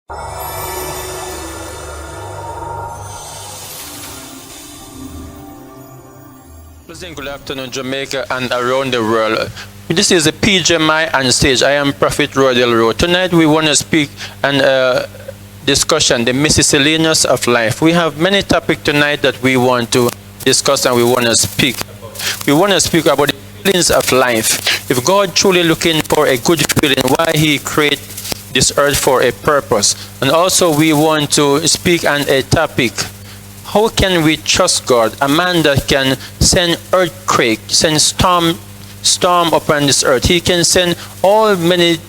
Pleasant good afternoon, Jamaica and around the world. This is the PGMI on stage. I am Prophet Roydel. Tonight we want to speak and discussion, the miscellaneous of life. We have many topics tonight that we want to discuss and we want to speak. We want to speak about the feelings of life. If God truly looking for a good feeling, why He create this earth for a purpose? And also we want to speak on a topic. How can we trust God? A man that can send earthquake, send storm upon this earth. He can send all many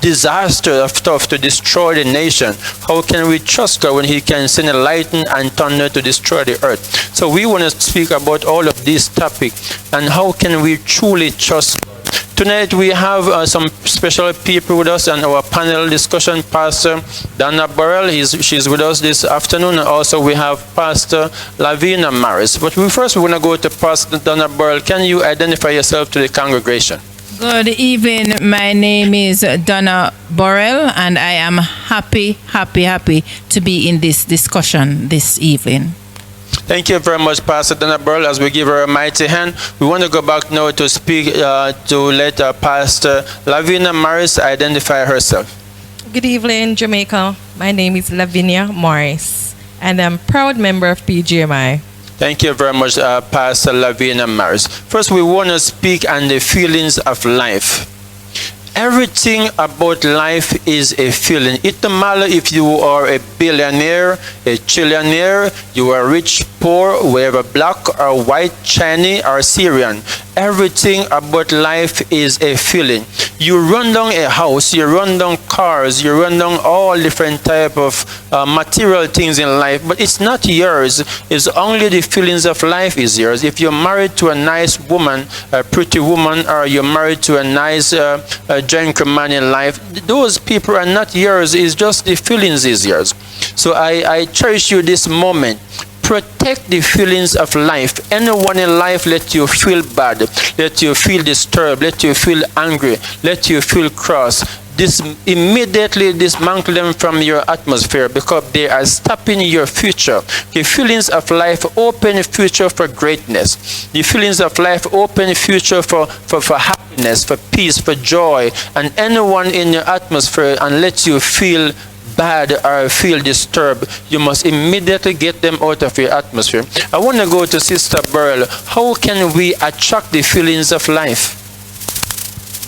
disaster of stuff to destroy the nation. How can we trust God when He can send a lightning and thunder to destroy the earth? So we want to speak about all of these topics and how can we truly trust God. Tonight we have some special people with us on our panel discussion. Pastor Donna Burrell, she's with us this afternoon, and also we have Pastor Lavinia Morris. But first we want to go to Pastor Donna Burrell. Can you identify yourself to the congregation? Good evening. My name is Donna Burrell, and I am happy to be in this discussion this evening. Thank you very much, Pastor Donna Burrell. As we give her a mighty hand, we want to go back now to speak to let Pastor Lavinia Morris identify herself. Good evening, Jamaica. My name is Lavinia Morris, and I'm a proud member of PGMI. Thank you very much, Pastor Lavinia Morris. First, we want to speak on the feelings of life. Everything about life is a feeling. It doesn't matter if you are a billionaire, a trillionaire, you are rich, poor, whether black or white, Chinese or Syrian. Everything about life is a feeling. You run down a house, you run down cars, you run down all different type of material things in life, but it's not yours. It's only the feelings of life is yours. If you're married to a nice woman, a pretty woman, or you're married to a nice gentleman in life, those people are not yours. It's just the feelings is yours. So I cherish you this moment. Protect the feelings of life. Anyone in life let you feel bad, let you feel disturbed, let you feel angry, let you feel cross. Immediately dismantle them from your atmosphere because they are stopping your future. The feelings of life open future for greatness. The feelings of life open future for happiness, for peace, for joy. And anyone in your atmosphere and let you feel bad or feel disturbed, you must immediately get them out of your atmosphere. I want to go to Sister Burrell. How can we attract the feelings of life?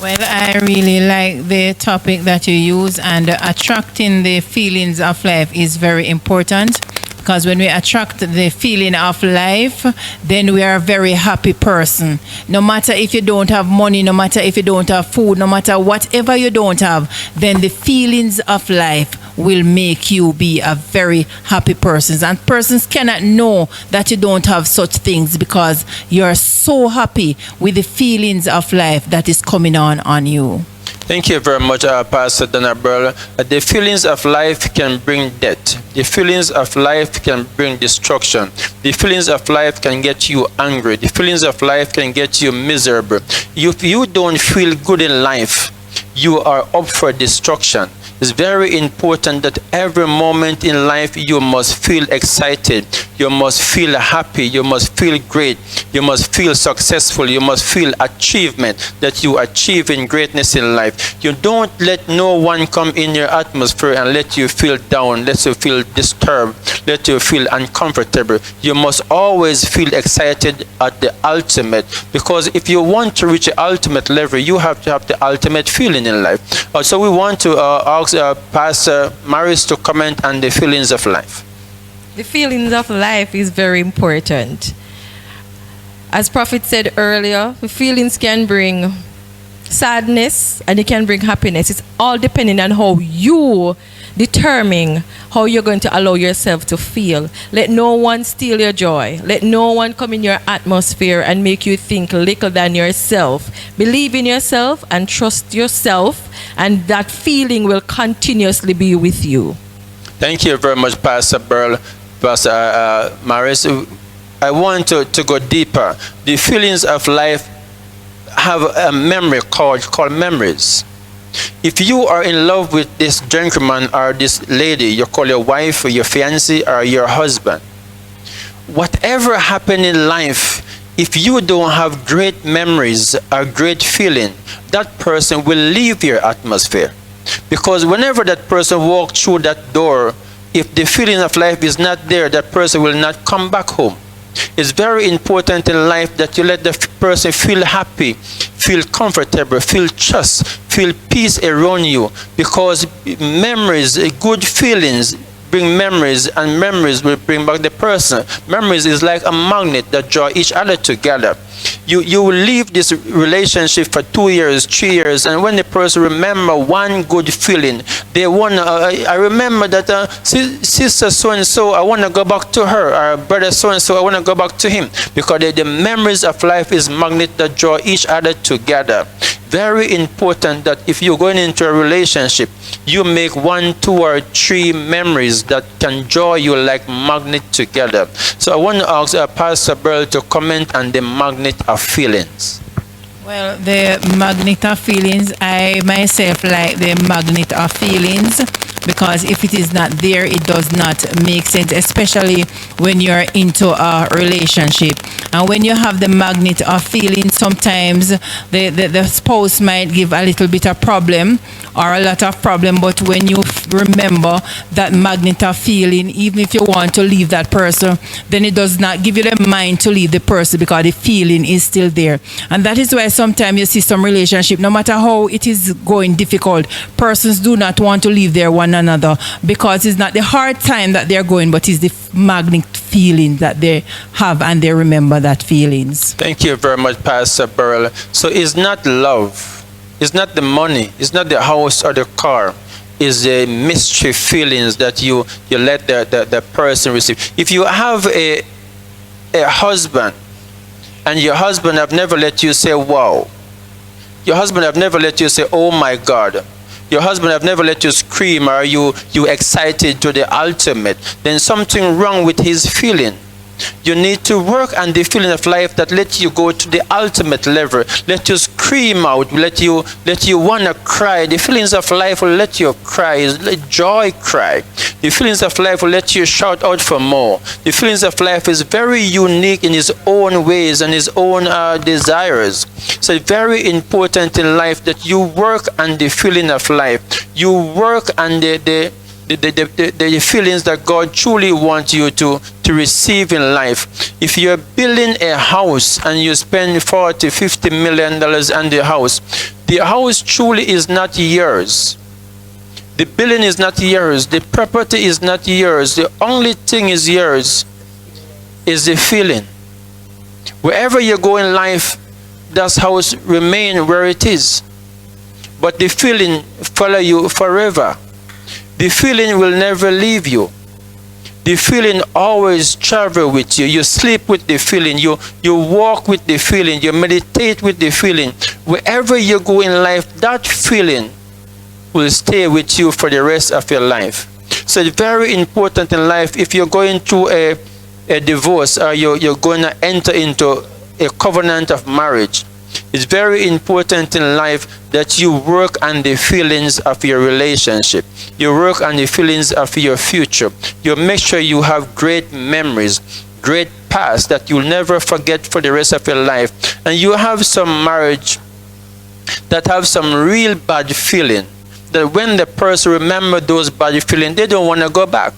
Well, I really like the topic that you use, and attracting the feelings of life is very important. Because when we attract the feeling of life, then we are a very happy person. No matter if you don't have money, no matter if you don't have food, no matter whatever you don't have, then the feelings of life will make you be a very happy person. And persons cannot know that you don't have such things because you're so happy with the feelings of life that is coming on you. Thank you very much, Pastor Donna Burrell. The feelings of life can bring death. The feelings of life can bring destruction. The feelings of life can get you angry. The feelings of life can get you miserable. If you don't feel good in life, you are up for destruction. It's very important that every moment in life you must feel excited, you must feel happy, you must feel great, you must feel successful, you must feel achievement, that you achieve in greatness in life. You don't let no one come in your atmosphere and let you feel down, let you feel disturbed, let you feel uncomfortable. You must always feel excited at the ultimate, because if you want to reach the ultimate level, you have to have the ultimate feeling in life. So we want to ask Pastor Morris to comment on the feelings of life. The feelings of life is very important. As Prophet said earlier, the feelings can bring sadness and it can bring happiness. It's all depending on how you determine how you're going to allow yourself to feel. Let no one steal your joy. Let no one come in your atmosphere and make you think little than yourself. Believe in yourself and trust yourself, and that feeling will continuously be with you. Thank you very much, Pastor Burrell. Pastor Morris, I want to go deeper. The feelings of life have a memory called memories. If you are in love with this gentleman or this lady, you call your wife or your fiancé or your husband, whatever happened in life, if you don't have great memories or great feeling, that person will leave your atmosphere. Because whenever that person walks through that door, if the feeling of life is not there, that person will not come back home. It's very important in life that you let the person feel happy, feel comfortable, feel trust, feel peace around you. Because memories, good feelings, bring memories, and memories will bring back the person. Memories is like a magnet that draw each other together. You will leave this relationship for 2 years, 3 years, and when the person remember one good feeling, they want I remember that sister so and so, I want to go back to her, or brother so and so, I want to go back to him, because the memories of life is magnet that draw each other together. Very important that if you're going into a relationship, you make 1, 2, or 3 memories that can draw you like magnet together. So I want to ask Pastor Burl to comment on the magnet of feelings. Well, the magnet of feelings, I myself like the magnet of feelings, because if it is not there, it does not make sense, especially when you're into a relationship. And when you have the magnet of feelings, sometimes the spouse might give a little bit of problem or a lot of problem, but when you remember that magnet of feeling, even if you want to leave that person, then it does not give you the mind to leave the person, because the feeling is still there. And that is why sometimes you see some relationship, no matter how it is going difficult, persons do not want to leave their one another, because it's not the hard time that they're going, but it's the magnet feeling that they have, and they remember that feelings. Thank you very much, Pastor Burl. So it's not love, it's not the money, it's not the house or the car, it's the mystery feelings that you let the person receive. If you have a husband, and your husband have never let you say wow, your husband have never let you say oh my God, your husband have never let you scream, or you excited to the ultimate, then something wrong with his feeling. You need to work on the feeling of life that let you go to the ultimate level, let you scream out, let you want to cry. The feelings of life will let you cry, let joy cry. The feelings of life will let you shout out for more. The feelings of life is very unique in its own ways and its own desires. So it's very important in life that you work on the feeling of life. You work on the feelings that God truly wants you to receive in life. If you're building a house and you spend $40-50 million on the house truly is not yours. The building is not yours. The property is not yours. The only thing is yours is the feeling. Wherever you go in life, that house remain where it is. But the feeling follow you forever. The feeling will never leave you. The feeling always travel with you. You sleep with the feeling. You walk with the feeling. You meditate with the feeling. Wherever you go in life, that feeling will stay with you for the rest of your life. So it's very important in life, if you're going through a divorce, or you're going to enter into a covenant of marriage, it's very important in life that you work on the feelings of your relationship. You work on the feelings of your future. You make sure you have great memories, great past that you'll never forget for the rest of your life. And you have some marriage that have some real bad feeling, that when the person remember those bad feelings, they don't want to go back.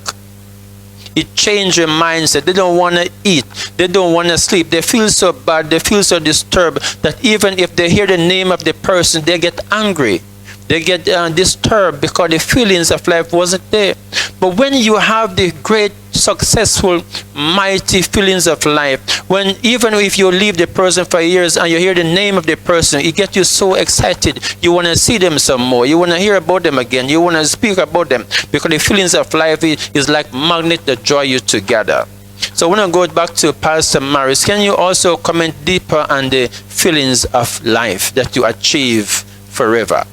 It changes your mindset. They don't want to eat. They don't want to sleep. They feel so bad. They feel so disturbed that even if they hear the name of the person, they get angry. They get disturbed because the feelings of life wasn't there. But when you have the great, successful, mighty feelings of life, when even if you leave the person for years and you hear the name of the person, it gets you so excited. You want to see them some more. You want to hear about them again. You want to speak about them, because the feelings of life is like magnet that draw you together. So I want to go back to Pastor Morris. Can you also comment deeper on the feelings of life that you achieve forever?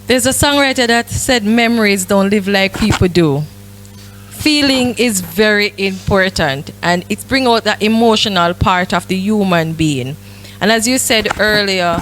There's a songwriter that said memories don't live like people do. Feeling is very important, and it brings out that emotional part of the human being. And as you said earlier,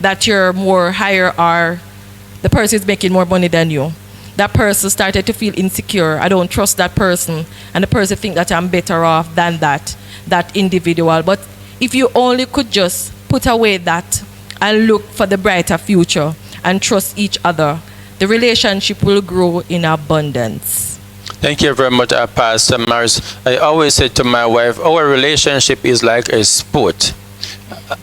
that you're more higher or the person is making more money than you. That person started to feel insecure. I don't trust that person. And the person think that I'm better off than that individual. But if you only could just put away that and look for the brighter future and trust each other, the relationship will grow in abundance. Thank you very much, Pastor Morris. I always say to my wife, our relationship is like a sport.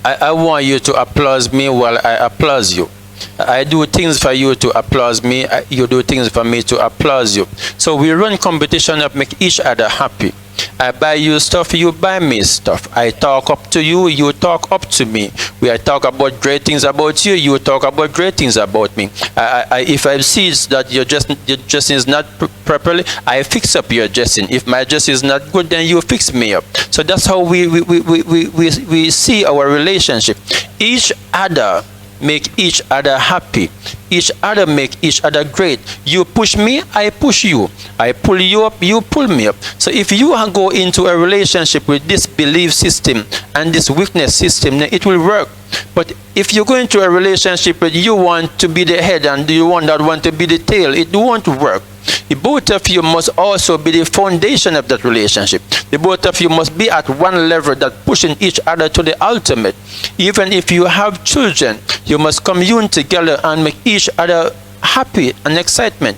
I want you to applaud me while I applaud you. I do things for you to applaud me. You do things for me to applaud you. So we run competition that make each other happy. I buy you stuff, you buy me stuff. I talk up to you, you talk up to me. I talk about great things about you, you talk about great things about me. If I see that your dressing is not properly, I fix up your dressing. If my dress is not good, then you fix me up. So that's how we see our relationship. Each other make each other happy. Each other make each other great. You push me, I push you. I pull you up, you pull me up. So if you go into a relationship with this belief system and this weakness system, then it will work. But if you go into a relationship where you want to be the head and you want to be the tail, it won't work. The both of you must also be the foundation of that relationship. The both of you must be at one level that pushing each other to the ultimate. Even if you have children, you must commune together and make each other happy and excitement.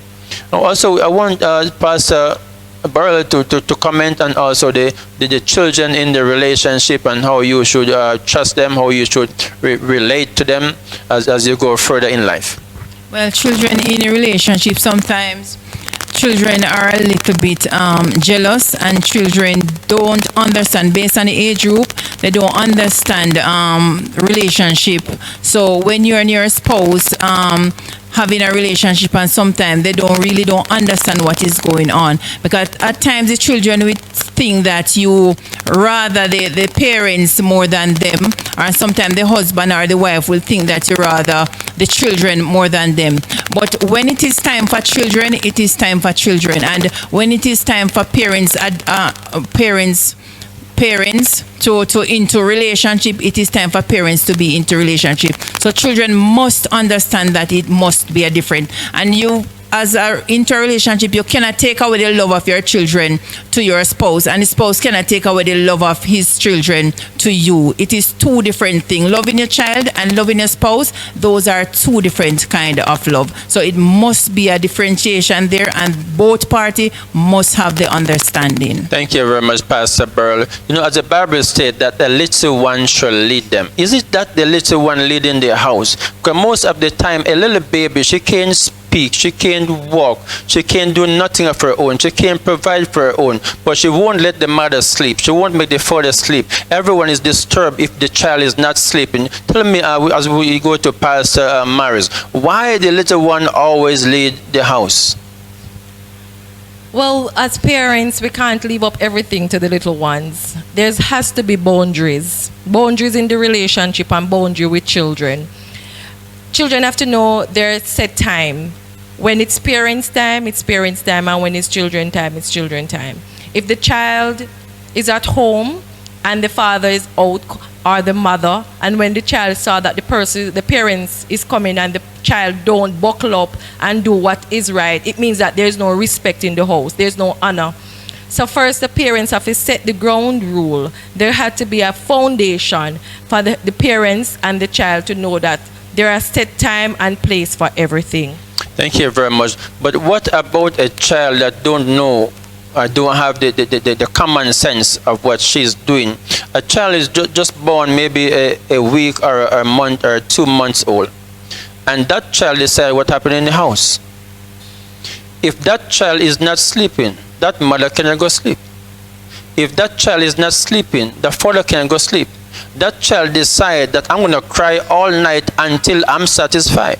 Also, I want Pastor Burrell to comment on also the children in the relationship and how you should trust them, how you should relate to them as you go further in life. Well, children in a relationship, sometimes children are a little bit jealous, and children don't understand, based on the age group, they don't understand relationship. So when you and your spouse having a relationship, and sometimes they don't understand what is going on, because at times the children will think that you rather the parents more than them, or sometimes the husband or the wife will think that you rather the children more than them. But when it is time for children, it is time for children, and when it is time for parents to into relationship, it is time for parents to be into relationship. So children must understand that it must be a different. And you, as a interrelationship, you cannot take away the love of your children to your spouse, and the spouse cannot take away the love of his children to you. It is two different things. Loving your child and loving your spouse, those are two different kind of love. So it must be a differentiation there, and both parties must have the understanding. Thank you very much, Pastor Burrell. You know, as the Bible states that the little one shall lead them. Is it that the little one leading the house? Because most of the time, a little baby, she can't speak, she can't walk, she can't do nothing of her own, she can't provide for her own, but she won't let the mother sleep, she won't make the father sleep. Everyone is disturbed if the child is not sleeping. Tell me, as we go to Pastor Morris, why the little one always lead the house? Well, as parents, we can't leave up everything to the little ones. There has to be boundaries. Boundaries in the relationship and boundary with children. Children have to know their set time. When it's parents' time, it's parents' time, and when it's children time, it's children time. If the child is at home and the father is out, or the mother, and when the child saw that the parents is coming and the child don't buckle up and do what is right, it means that there's no respect in the house, there's no honor. So first, the parents have to set the ground rule. There had to be a foundation for the parents and the child to know that there are set time and place for everything. Thank you very much. But what about a child that don't know or don't have the common sense of what she's doing? A child is just born maybe a week or a month or 2 months old, and that child decides what happened in the house. If that child is not sleeping, that mother cannot go sleep. If that child is not sleeping, the father can go sleep. That child decides that I'm going to cry all night until I'm satisfied.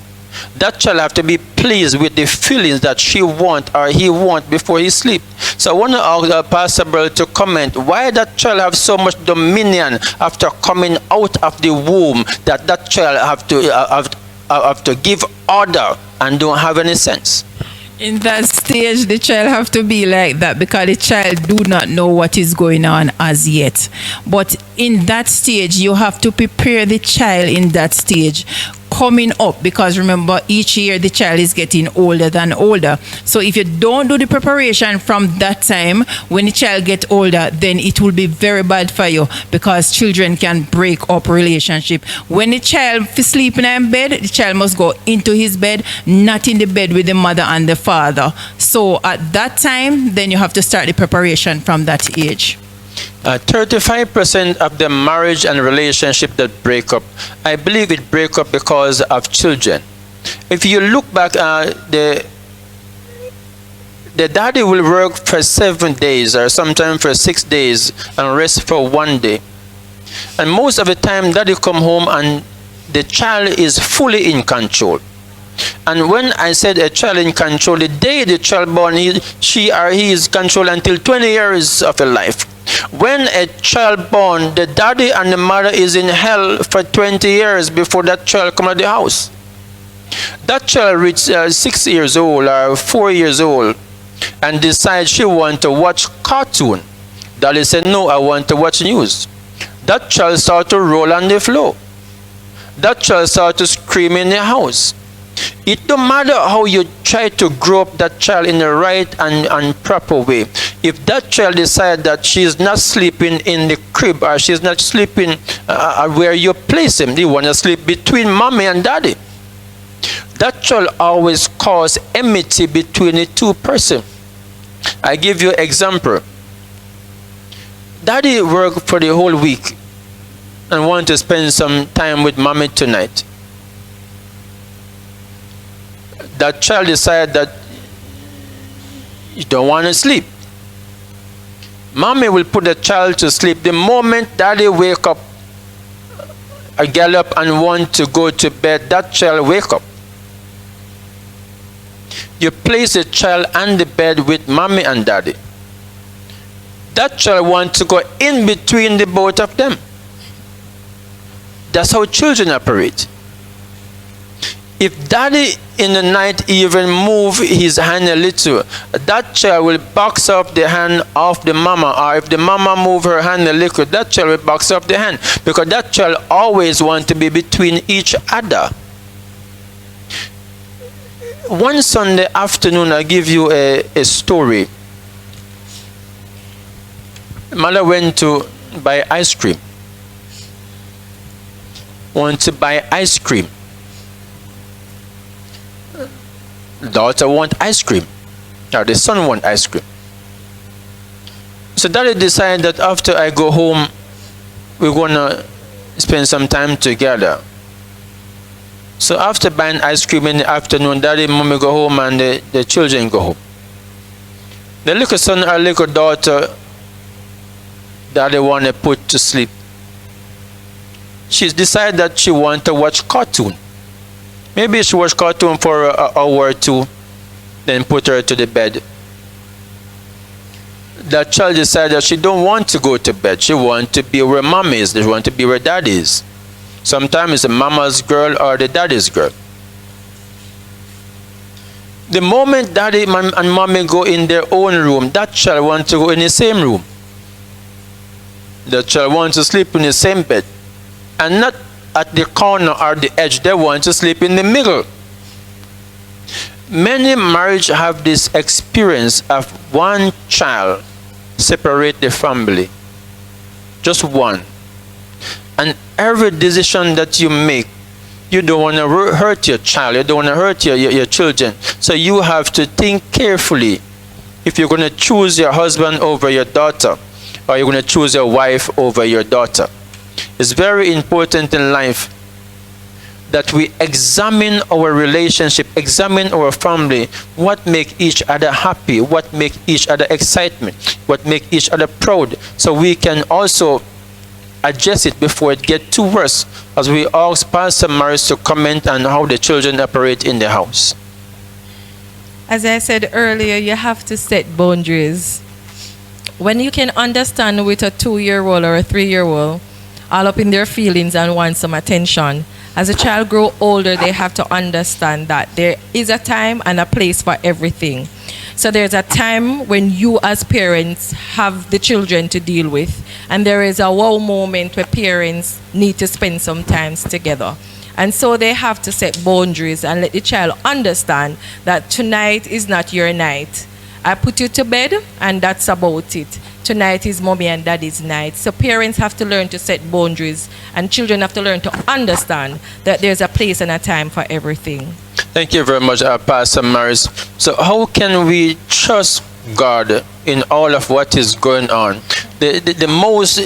That child have to be pleased with the feelings that she want or he want before he sleep. So I want to ask Pastor Burrell to comment why that child have so much dominion after coming out of the womb, that child have to give order and don't have any sense. In that stage, the child have to be like that because the child do not know what is going on as yet. But in that stage, you have to prepare the child in that stage coming up, because remember, each year the child is getting older than older. So if you don't do the preparation from that time, when the child gets older, then it will be very bad for you, because children can break up relationship. When the child is sleeping in bed, the child must go into his bed, not in the bed with the mother and the father. So at that time, then you have to start the preparation from that age. 35% of the marriage and relationship that break up, I believe it break up because of children. If you look back, the daddy will work for 7 days or sometimes for 6 days and rest for 1 day. And most of the time, daddy come home and the child is fully in control. And when I said a child in control, the day the child born, she or he is controlled until 20 years of a life. When a child born, the daddy and the mother is in hell for 20 years before that child come out of the house. That child reaches 6 years old or 4 years old and decides she wants to watch cartoon. Daddy said, no, I want to watch news. That child starts to roll on the floor. That child starts to scream in the house. It don't matter how you try to grow up that child in the right and proper way. If that child decides that she's not sleeping in the crib or she's not sleeping where you place him, they want to sleep between mommy and daddy. That child always causes enmity between the two persons. I give you an example. Daddy worked for the whole week and want to spend some time with mommy tonight. That child decided that you don't want to sleep. Mommy will put the child to sleep. The moment daddy wake up, get up and want to go to bed, that child wake up. You place the child on the bed with mommy and daddy. That child wants to go in between the both of them. That's how children operate. If daddy in the night even move his hand a little, that child will box up the hand of the mama. Or if the mama move her hand a little, that child will box up the hand. Because that child always wants to be between each other. One Sunday afternoon, I give you a story. Mother went to buy ice cream. Want to buy ice cream. Daughter want ice cream, or the son want ice cream. So daddy decided that after I go home, we're gonna spend some time together. So after buying ice cream in the afternoon, daddy and mommy go home and the children go home. The little son or little daughter, daddy want to put to sleep. She's decided that she want to watch cartoon. Maybe she watch cartoon for an hour or two, then put her to the bed. That child decided that she don't want to go to bed. She want to be where mommy is. She want to be where daddy is. Sometimes it's the mama's girl or the daddy's girl. The moment daddy and mommy go in their own room, that child wants to go in the same room. That child wants to sleep in the same bed. And not at the corner or the edge, they want to sleep in the middle. Many marriages have this experience of one child separate the family. Just one. And every decision that you make, you don't want to hurt your child, you don't want to hurt your children. So you have to think carefully if you're going to choose your husband over your daughter, or you're going to choose your wife over your daughter. It's very important in life that we examine our relationship, examine our family, what make each other happy, what make each other excitement, what make each other proud, so we can also adjust it before it gets too worse, as we ask Pastor Morris to comment on how the children operate in the house. As I said earlier, you have to set boundaries. When you can understand with a 2-year-old or a 3-year-old, all up in their feelings and want some attention, As a child grow older, they have to understand that there is a time and a place for everything. So there's a time when you as parents have the children to deal with, and there is a wow moment where parents need to spend some time together. And so they have to set boundaries and let the child understand that tonight is not your night. I put you to bed and that's about it. Tonight is mommy and daddy's night. So parents have to learn to set boundaries, and children have to learn to understand that there's a place and a time for everything. Thank you very much, Pastor Morris. So how can we trust God in all of what is going on? The most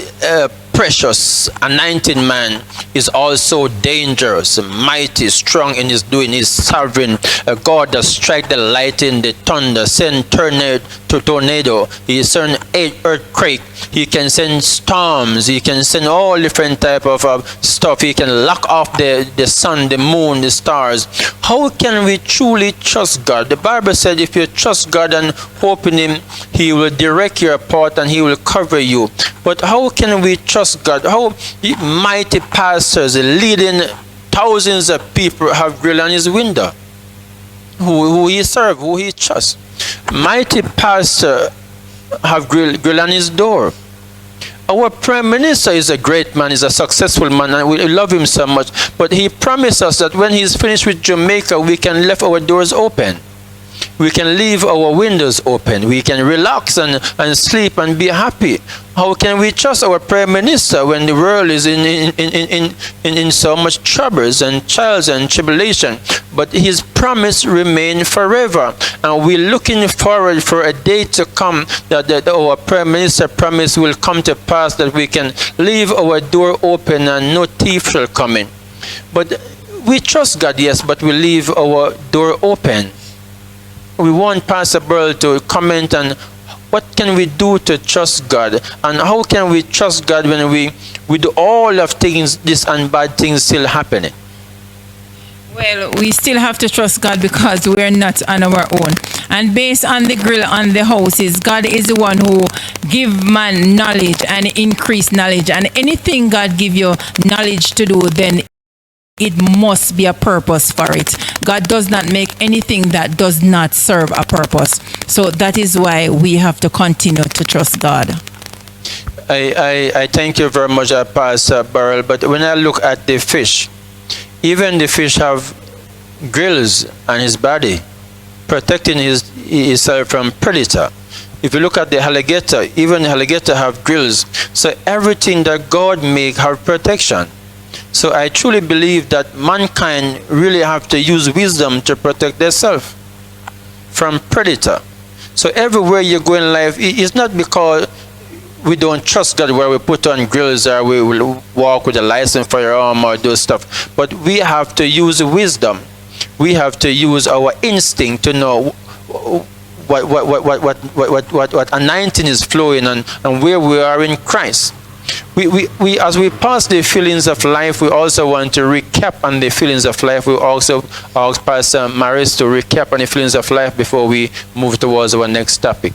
precious anointed man is also dangerous, mighty, strong in his doing. He's sovereign. God that strike the lightning, the thunder, send tornado. He send earthquake. He can send storms. He can send all different type of stuff. He can lock off the sun, the moon, the stars. How can we truly trust God? The Bible said if you trust God and hope in him, he will direct your path and he will cover you. But how can we trust God? How mighty pastors leading thousands of people have grill on his window? Who he serve, who he trusts. Mighty pastor have grill on his door. Our Prime Minister is a great man, he's a successful man, and we love him so much. But he promised us that when he's finished with Jamaica, we can leave our doors open. We can leave our windows open. We can relax and sleep and be happy. How can we trust our Prime Minister when the world is in so much troubles and trials and tribulation? But his promise remains forever. And we're looking forward for a day to come that our Prime Minister promise will come to pass, that we can leave our door open and no thief shall come in. But we trust God, yes, but we leave our door open. We want Pastor Burl to comment on what can we do to trust God, and how can we trust God when we do all of things, this and bad things still happening. Well, we still have to trust God because we're not on our own. And based on the grill on the houses, God is the one who give man knowledge and increase knowledge. And anything God give you knowledge to do, then it must be a purpose for it. God does not make anything that does not serve a purpose. So that is why we have to continue to trust God. I thank you very much, Pastor Burrell. But when I look at the fish, even the fish have grills on his body, protecting himself from predator. If you look at the alligator, even the alligator have grills. So everything that God make have protection. So I truly believe that mankind really have to use wisdom to protect themselves from predator. So everywhere you go in life, it's not because we don't trust God where we put on grills or we will walk with a license for your arm or do stuff. But we have to use wisdom. We have to use our instinct to know what anointing is flowing and where we are in Christ. We as we pass the feelings of life, we also want to recap on the feelings of life. We also ask Pastor Morris to recap on the feelings of life before we move towards our next topic.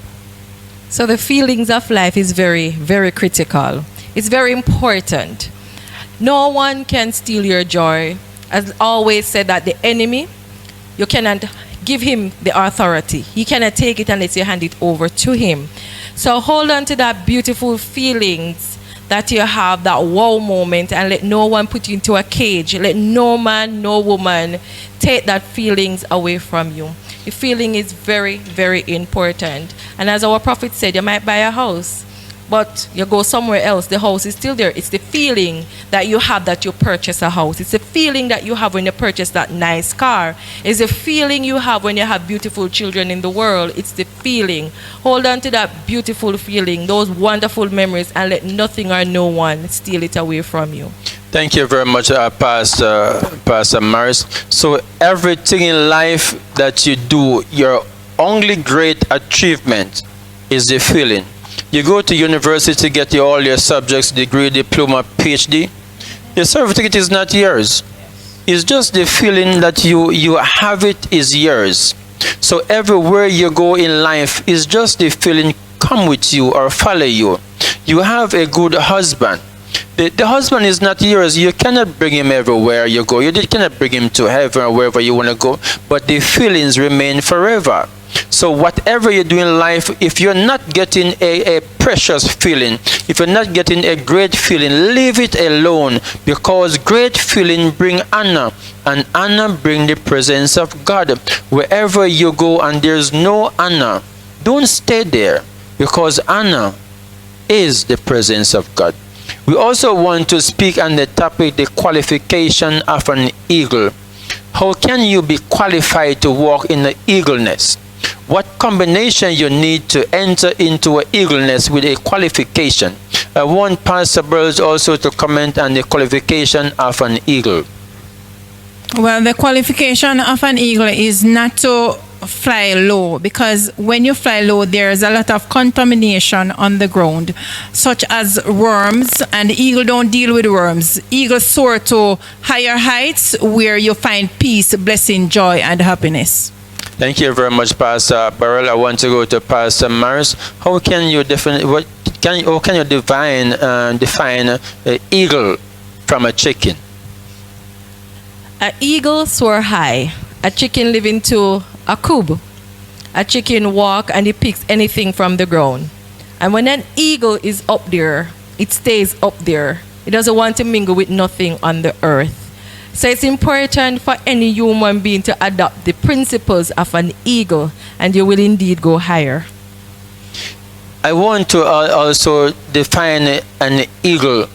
So the feelings of life is very, very critical. It's very important. No one can steal your joy. As always said, that the enemy, you cannot give him the authority. He cannot take it unless you hand it over to him. So hold on to that beautiful feelings that you have, that wow moment, and let no one put you into a cage. Let no man, no woman take that feelings away from you. The feeling is very, very important. And as our prophet said, you might buy a house, but you go somewhere else, the house is still there. It's the feeling that you have that you purchase a house. It's the feeling that you have when you purchase that nice car. It's the feeling you have when you have beautiful children in the world. It's the feeling. Hold on to that beautiful feeling, those wonderful memories, and let nothing or no one steal it away from you. Thank you very much, Pastor Morris. So everything in life that you do, your only great achievement is the feeling. You go to university to get all your subjects, degree, diploma, PhD. The certificate is not yours. It's just the feeling that you have it is yours. So everywhere you go in life, is just the feeling come with you or follow you. You have a good husband. The husband is not yours. You cannot bring him everywhere you go. You cannot bring him to heaven or wherever you want to go. But the feelings remain forever. So whatever you do in life, if you're not getting a precious feeling, if you're not getting a great feeling, leave it alone, because great feeling bring honor, and honor bring the presence of God. Wherever you go and there's no honor, don't stay there, because honor is the presence of God. We also want to speak on the topic, the qualification of an eagle. How can you be qualified to walk in the eagle nest? What combination you need to enter into an eagle nest with a qualification? I want Pastor Burroughs also to comment on the qualification of an eagle. Well, the qualification of an eagle is not to fly low, because when you fly low, there's a lot of contamination on the ground, such as worms, and the eagle don't deal with worms. Eagles soar to higher heights where you find peace, blessing, joy, and happiness. Thank you very much, Pastor Burrell. I want to go to Pastor Morris. How can you define define an eagle from a chicken? An eagle soar high. A chicken live into a coop. A chicken walk and it picks anything from the ground. And when an eagle is up there, it stays up there. It doesn't want to mingle with nothing on the earth. So it's important for any human being to adopt the principles of an eagle, and you will indeed go higher. I want to also define an eagle.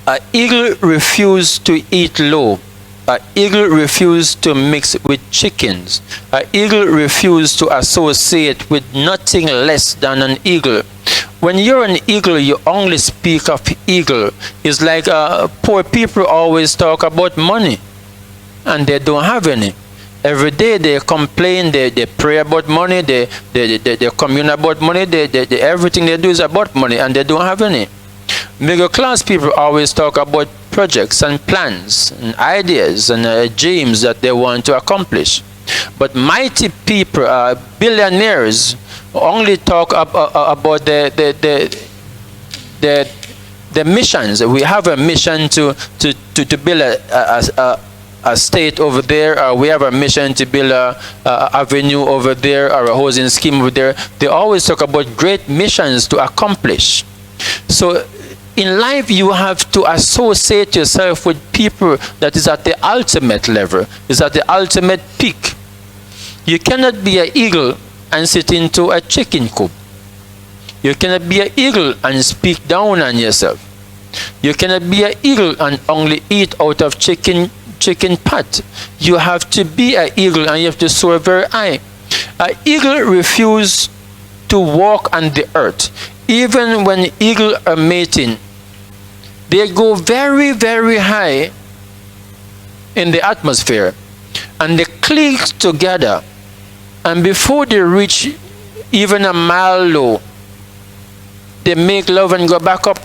An eagle refuses to eat low. An eagle refuses to mix with chickens. An eagle refuses to associate with nothing less than an eagle. When you're an eagle, you only speak of eagle. It's like poor people always talk about money, and they don't have any. Every day they complain, they pray about money, they commune about money, everything they do is about money, and they don't have any. Middle class people always talk about projects and plans and ideas and dreams that they want to accomplish. But mighty people, billionaires, only talk about the missions. We have a mission to build a state over there, or we have a mission to build a avenue over there, or a housing scheme over there. They always talk about great missions to accomplish. So in life, you have to associate yourself with people that is at the ultimate level, is at the ultimate peak. You cannot be an eagle and sit into a chicken coop. You cannot be an eagle and speak down on yourself. You cannot be an eagle and only eat out of chicken pot. You have to be an eagle and you have to soar very high. An eagle refuses to walk on the earth. Even when eagles are mating, they go very, very high in the atmosphere, and they cling together, and before they reach even a mile low, they make love and go back up,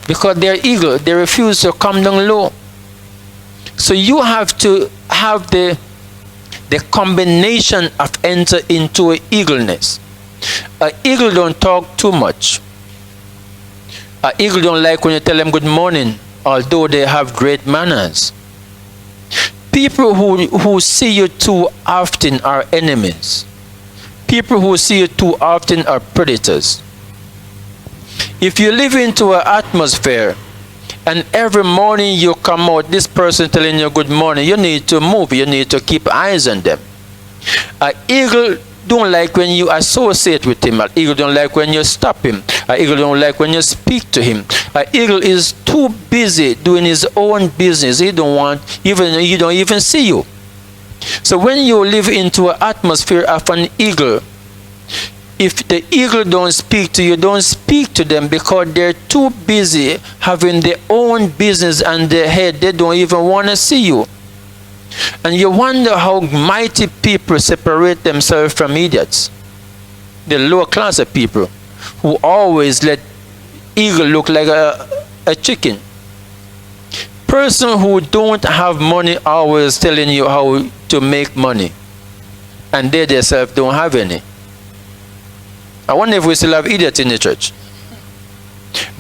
because they're eagle. They refuse to come down low. So you have to have the combination of enter into an eagle nest. An eagle don't talk too much. An eagle don't like when you tell them good morning, although they have great manners. People who see you too often are enemies. People who see you too often are predators. If you live into an atmosphere and every morning you come out, this person telling you good morning, you need to move. You need to keep eyes on them. An eagle don't like when you associate with him. An eagle don't like when you stop him. An eagle don't like when you speak to him. An eagle is too busy doing his own business. He don't even see you. So when you live into an atmosphere of an eagle, if the eagle don't speak to you, don't speak to them, because they're too busy having their own business on their head. They don't even want to see you. And you wonder how mighty people separate themselves from idiots. The lower class of people who always let eagle look like a chicken. Person who don't have money always telling you how to make money, and they themselves don't have any. I wonder if we still have idiots in the church.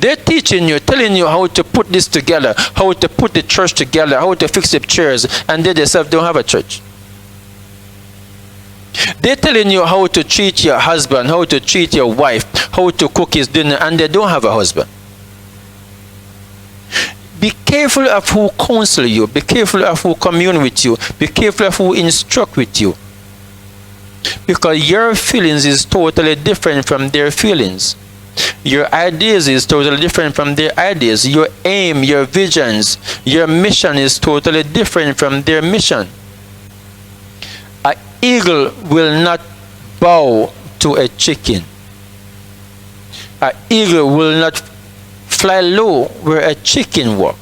They're teaching you, telling you how to put this together, how to put the church together, how to fix the chairs, and they themselves don't have a church. They're telling you how to treat your husband, how to treat your wife, how to cook his dinner, and they don't have a husband. Be careful of who counsel you. Be careful of who commune with you. Be careful of who instruct with you. Because your feelings is totally different from their feelings. Your ideas is totally different from their ideas. Your aim, your visions, your mission is totally different from their mission. An eagle will not bow to a chicken. An eagle will not fly low where a chicken walk.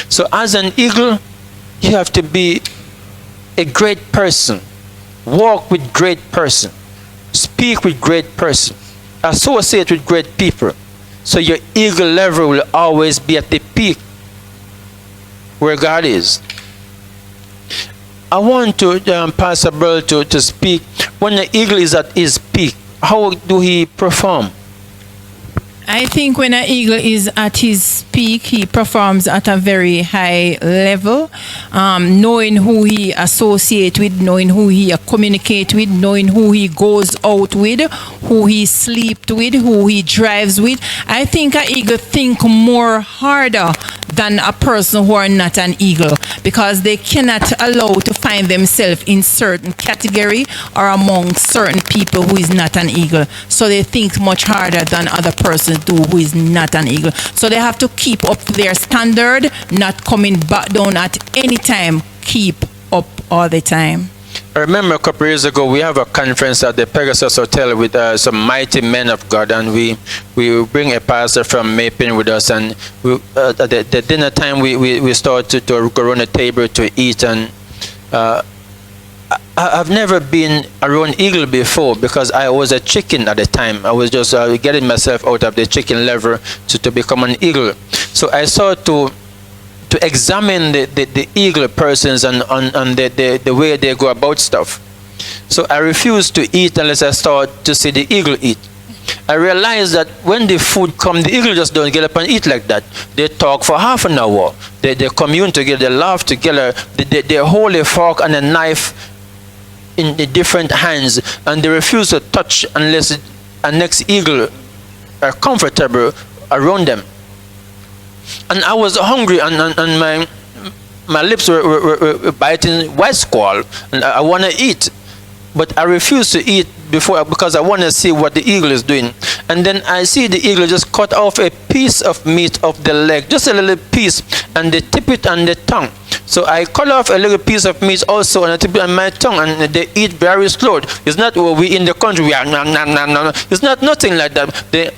So as an eagle, you have to be a great person. Walk with great person. Speak with great person. Associate with great people. So your eagle level will always be at the peak where God is. I want to Pastor Burl to speak. When the eagle is at his peak, how do he perform? I think when an eagle is at his peak, he performs at a very high level, knowing who he associates with, knowing who he communicates with, knowing who he goes out with, who he sleeps with, who he drives with. I think an eagle think more harder than a person who are not an eagle, because they cannot allow to find themselves in certain category or among certain people who is not an eagle. So they think much harder than other persons do who is not an eagle. So they have to keep up their standard, not coming back down at any time, keep up all the time. I remember a couple of years ago, we have a conference at the Pegasus Hotel with some mighty men of God, and we bring a pastor from Mappin with us, and at the dinner time we started to go around the table to eat, and I've never been around eagle before because I was a chicken at the time. I was just getting myself out of the chicken level to become an eagle. So I started to examine the eagle persons and the way they go about stuff. So I refused to eat unless I start to see the eagle eat. I realized that when the food comes, the eagle just don't get up and eat like that. They talk for half an hour. They commune together, they laugh together, they hold a fork and a knife in the different hands, and they refuse to touch unless a next eagle are comfortable around them. And I was hungry, and my lips were biting white squall, and I want to eat, but I refuse to eat because I want to see what the eagle is doing. And then I see the eagle just cut off a piece of meat off the leg, just a little piece, and they tip it on the tongue. So I cut off a little piece of meat also, and I tip it on my tongue, and they eat very slow. It's not we in the country, we are no. It's not nothing like that. They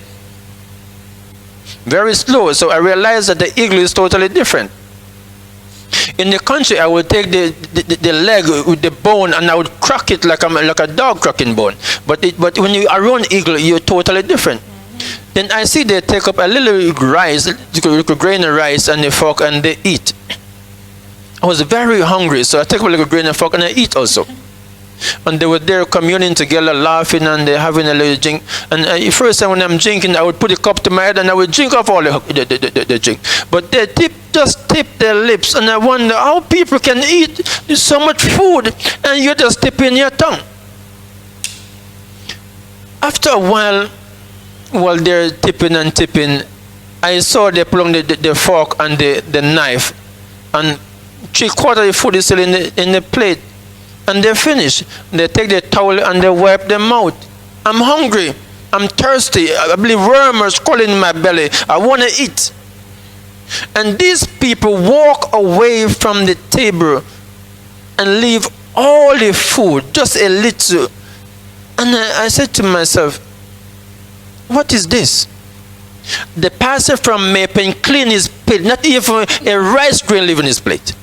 very slow. So I realized that the eagle is totally different. In the country, I would take the leg with the bone and I would crack it like a dog cracking bone. But when you are around eagle, you're totally different. Then I see they take up a little rice, little grain of rice, and the fork, and they eat. I was very hungry, so I take up a little grain of fork and I eat also. And they were there communing together, laughing, and they're having a little drink. And first time when I'm drinking, I would put a cup to my head and I would drink off all the drink. But they just tip their lips, and I wonder how people can eat so much food and you just tip in your tongue. After a while they're tipping and tipping, I saw they pull on the fork and the knife, and 3/4 of the food is still in the plate. And they finish. They take the towel and they wipe their mouth. I'm hungry. I'm thirsty. I believe worms are crawling in my belly. I want to eat. And these people walk away from the table and leave all the food, just a little. And I said to myself, what is this? The pastor from Mappin cleaned his plate, not even a rice grain leaving his plate.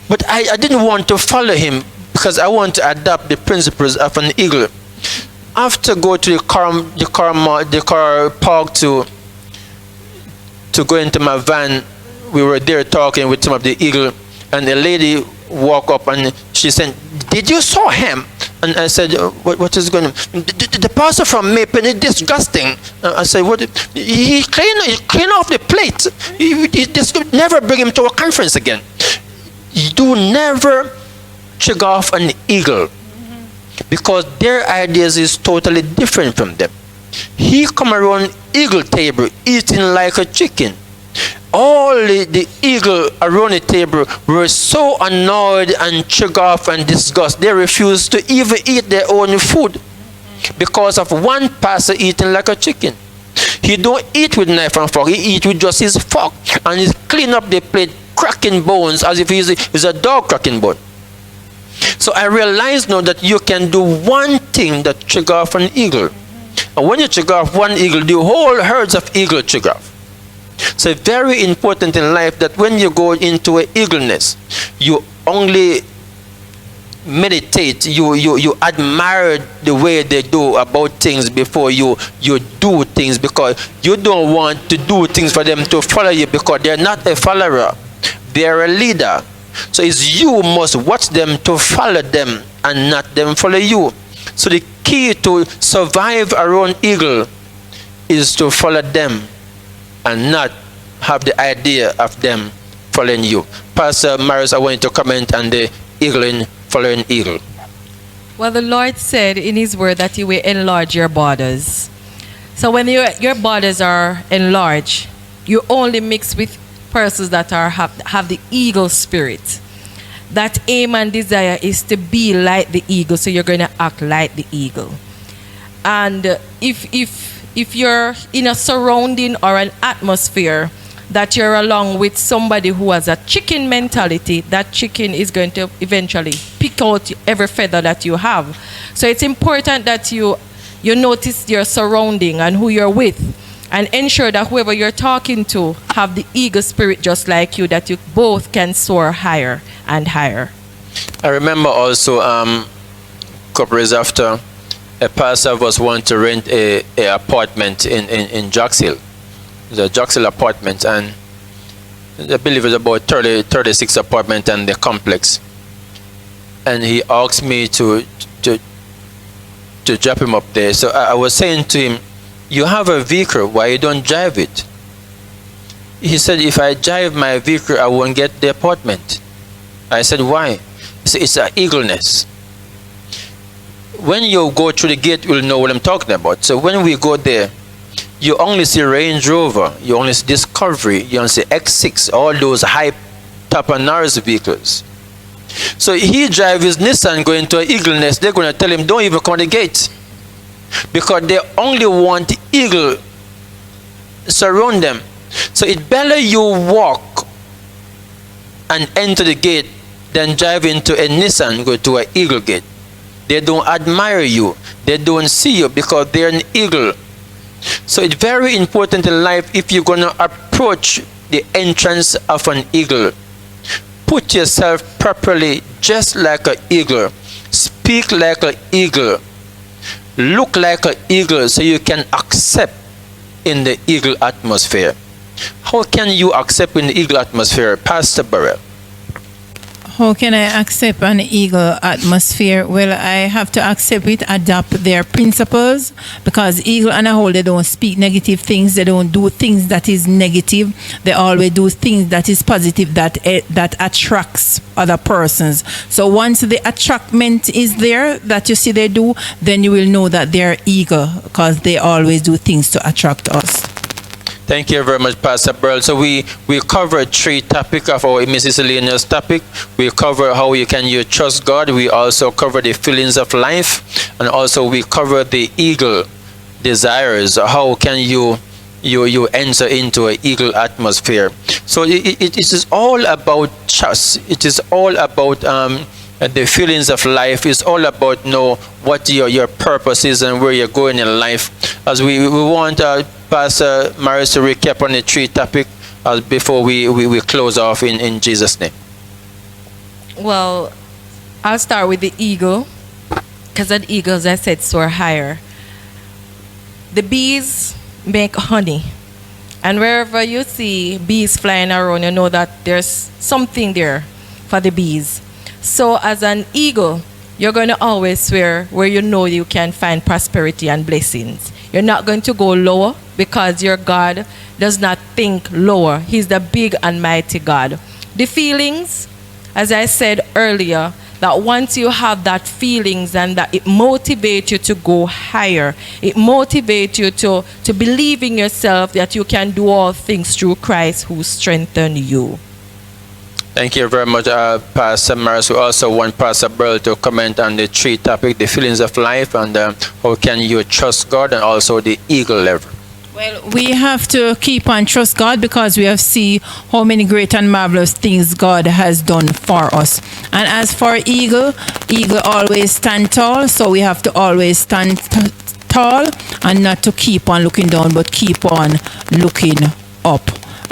But I didn't want to follow him because I want to adopt the principles of an eagle. After go to the car park to go into my van, we were there talking with some of the eagle, and a lady walked up and she said, "Did you saw him?" And I said, what is going on? The pastor from Maple is disgusting. I said, what? He clean off the plate. He just never bring him to a conference again. Do never trigger off an eagle, because their ideas is totally different from them. He come around eagle table eating like a chicken. All the eagle around the table were so annoyed and triggered off and disgusted. They refused to even eat their own food because of one pastor eating like a chicken. He don't eat with knife and fork. He eat with just his fork, and he clean up the plate, cracking bones as if he's a dog cracking bone. So I realize now that you can do one thing that trigger off an eagle. And when you trigger off one eagle, the whole herds of eagle trigger off. So it's very important in life that when you go into an eagle nest, you only meditate, you admire the way they do about things before you do things, because you don't want to do things for them to follow you, because they're not a follower, they're a leader. So it's you must watch them to follow them and not them follow you. So the key to survive around eagle is to follow them and not have the idea of them following you. Pastor Morris, I want you to comment on the eagle following eagle. Well, the Lord said in His word that He will enlarge your borders. So when your borders are enlarged, you only mix with persons that have the eagle spirit. That aim and desire is to be like the eagle, so you're going to act like the eagle. And if you're in a surrounding or an atmosphere that you're along with somebody who has a chicken mentality, that chicken is going to eventually pick out every feather that you have. So it's important that you notice your surrounding and who you're with, and ensure that whoever you're talking to have the eagle spirit just like you, that you both can soar higher and higher. I remember also a couple years after, a pastor was wanting to rent a apartment in Jocks Hill. The Jocks Hill apartment, and I believe it was about 36 apartment in the complex. And he asked me to drop him up there. So I was saying to him, you have a vehicle, why you don't drive it? He said, if I drive my vehicle, I won't get the apartment. I said, why? He said, it's an eagle nest. When you go through the gate, you'll know what I'm talking about. So when we go there, you only see Range Rover, you only see Discovery, you only see X6, all those high top and Norris vehicles. So he drives his Nissan going to an eagle nest, they're going to tell him, don't even come to the gate. Because they only want eagle surround them. So it's better you walk and enter the gate than drive into a Nissan, go to an eagle gate. They don't admire you, they don't see you, because they're an eagle. So it's very important in life, if you're going to approach the entrance of an eagle, put yourself properly, just like an eagle. Speak like an eagle. Look like an eagle, so you can accept in the eagle atmosphere. How can you accept in the eagle atmosphere, Pastor Burrell? How can I accept an eagle atmosphere? Well, I have to accept it, adapt their principles, because eagle on a whole, they don't speak negative things. They don't do things that is negative. They always do things that is positive, that attracts other persons. So once the attractment is there, that you see they do, then you will know that they're eagle, because they always do things to attract us. Thank you very much, Pastor Burrell. So we covered 3 topics of our miscellaneous topic. We cover how you trust God. We also cover the feelings of life, and also we cover the eagle desires. How can you enter into an eagle atmosphere? So it is all about trust. It is all about the feelings of life. It's all about know what your purpose is and where you're going in life. As we want Pastor Morris to recap on the 3 topics before we close off in Jesus' name. Well, I'll start with the eagle, because an eagle, as I said, soar higher. The bees make honey, and wherever you see bees flying around, you know that there's something there for the bees. So as an eagle, you're going to always swear where you know you can find prosperity and blessings. You're not going to go lower because your God does not think lower. He's the big and mighty God. The feelings, as I said earlier, that once you have that feelings and that it motivates you to go higher. It motivates you to believe in yourself that you can do all things through Christ who strengthens you. Thank you very much, Pastor Morris. We also want Pastor Burl to comment on the three topics, the feelings of life and how can you trust God, and also the eagle level. Well, we have to keep on trust God because we have seen how many great and marvelous things God has done for us. And as for eagle always stand tall, so we have to always stand tall and not to keep on looking down, but keep on looking up.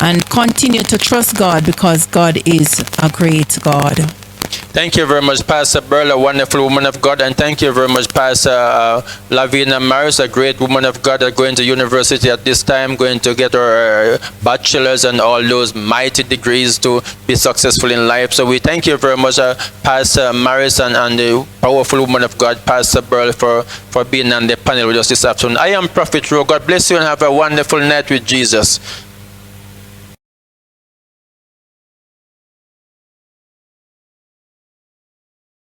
And continue to trust God because God is a great God. Thank you very much, Pastor Burl, a wonderful woman of God, and thank you very much, Pastor Lavinia Morris, a great woman of God, going to university at this time, going to get her bachelor's and all those mighty degrees to be successful in life. So we thank you very much, Pastor Morris, and the powerful woman of God, Pastor Burl, for being on the panel with us this afternoon. I am Prophet Rowe. God bless you and have a wonderful night with Jesus.